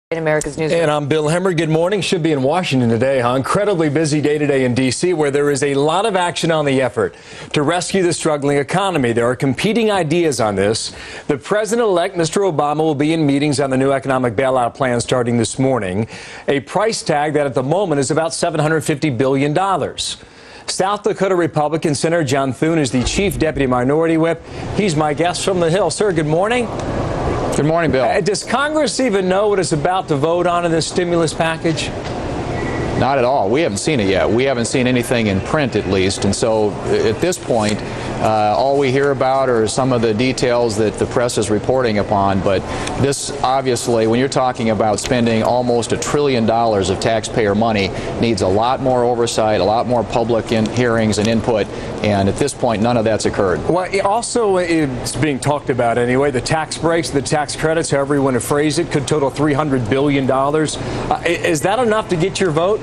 In America's Newsroom. And I'm Bill Hemmer. Good morning. Should be in Washington today, huh? Incredibly busy day today in D.C., where there is a lot of action on the effort to rescue the struggling economy. There are competing ideas on this. The president-elect, Mr. Obama, will be in meetings on the new economic bailout plan starting this morning. A price tag that at the moment is about $750 billion. South Dakota Republican Senator John Thune is the chief deputy minority whip. He's my guest from the Hill. Sir, good morning. Good morning, Bill. Does Congress even know what it's about to vote on in this stimulus package? Not at all. We haven't seen it yet. We haven't seen anything in print, at least. And so at this point, all we hear about are some of the details that the press is reporting upon. But this, obviously, when you're talking about spending almost $1 trillion of taxpayer money, needs a lot more oversight, a lot more public hearings and input. And at this point, none of that's occurred. Well, also, it's being talked about anyway, the tax breaks, the tax credits, however you want to phrase it, could total $300 billion. Is that enough to get your vote?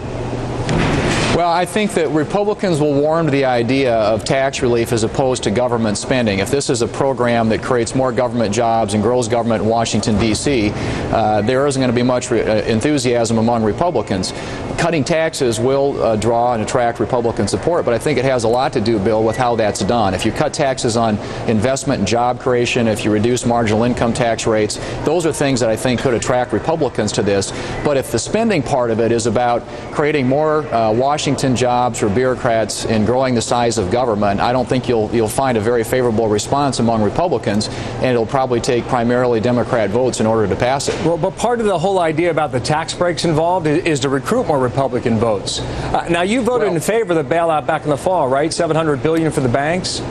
Well, I think that Republicans will warm to the idea of tax relief as opposed to government spending. If this is a program that creates more government jobs and grows government in Washington, D.C., there isn't going to be much enthusiasm among Republicans. Cutting taxes will draw and attract Republican support, but I think it has a lot to do, Bill, with how that's done. If you cut taxes on investment and job creation, if you reduce marginal income tax rates, those are things that I think could attract Republicans to this. But if the spending part of it is about creating more Washington jobs for bureaucrats and growing the size of government, I don't think you'll find a very favorable response among Republicans, and it'll probably take primarily Democrat votes in order to pass it. Well, but part of the whole idea about the tax breaks involved is to recruit more Republican votes. Now, you voted in favor of the bailout back in the fall, right? $700 billion for the banks.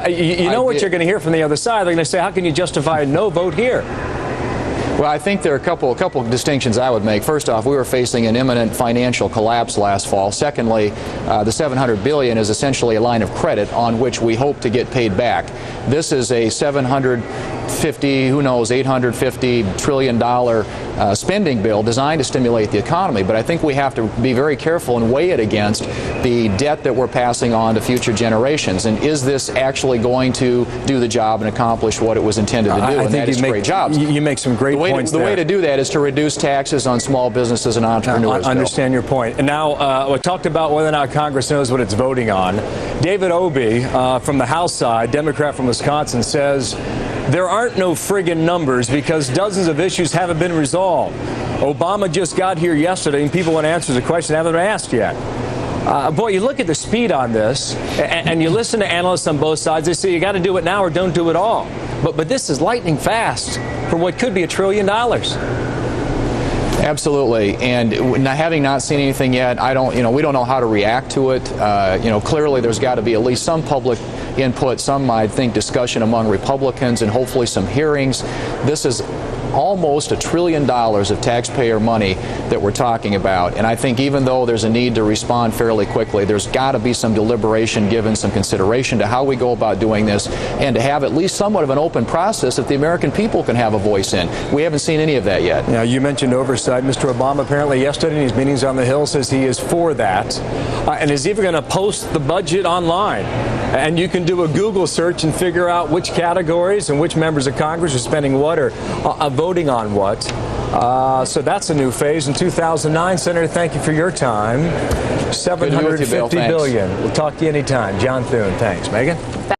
You know what you're going to hear from the other side. They're going to say, how can you justify a no vote here? Well, I think there are a couple of distinctions I would make. First off, we were facing an imminent financial collapse last fall. Secondly, the $700 billion is essentially a line of credit on which we hope to get paid back. This is a $850 trillion spending bill designed to stimulate the economy. But I think we have to be very careful and weigh it against the debt that we're passing on to future generations. And is this actually going to do the job and accomplish what it was intended to do? And that is create jobs. You make some great points there. The way to do that is to reduce taxes on small businesses and entrepreneurs. I understand your point. And now we talked about whether or not Congress knows what it's voting on. David Obey from the House side, Democrat from Wisconsin, says there aren't no friggin' numbers because dozens of issues haven't been resolved. Obama just got here yesterday and people want to answer the question haven't been asked yet. Boy, you look at the speed on this and you listen to analysts on both sides. They say you got to do it now or don't do it all. But this is lightning fast for what could be $1 trillion. Absolutely, and having not seen anything yet, we don't know how to react to it. Clearly there's got to be at least some public input, some, I think, discussion among Republicans, and hopefully some hearings. This is almost $1 trillion of taxpayer money that we're talking about. And I think even though there's a need to respond fairly quickly, there's got to be some deliberation given, some consideration to how we go about doing this, and to have at least somewhat of an open process that the American people can have a voice in. We haven't seen any of that yet. Now, you mentioned oversight. Mr. Obama apparently yesterday in his meetings on the Hill says he is for that, and is even going to post the budget online. And you can do a Google search and figure out which categories and which members of Congress are spending what or voting on what. So that's a new phase. In 2009, Senator, thank you for your time. $750 billion. We'll talk to you anytime. John Thune, thanks. Megan?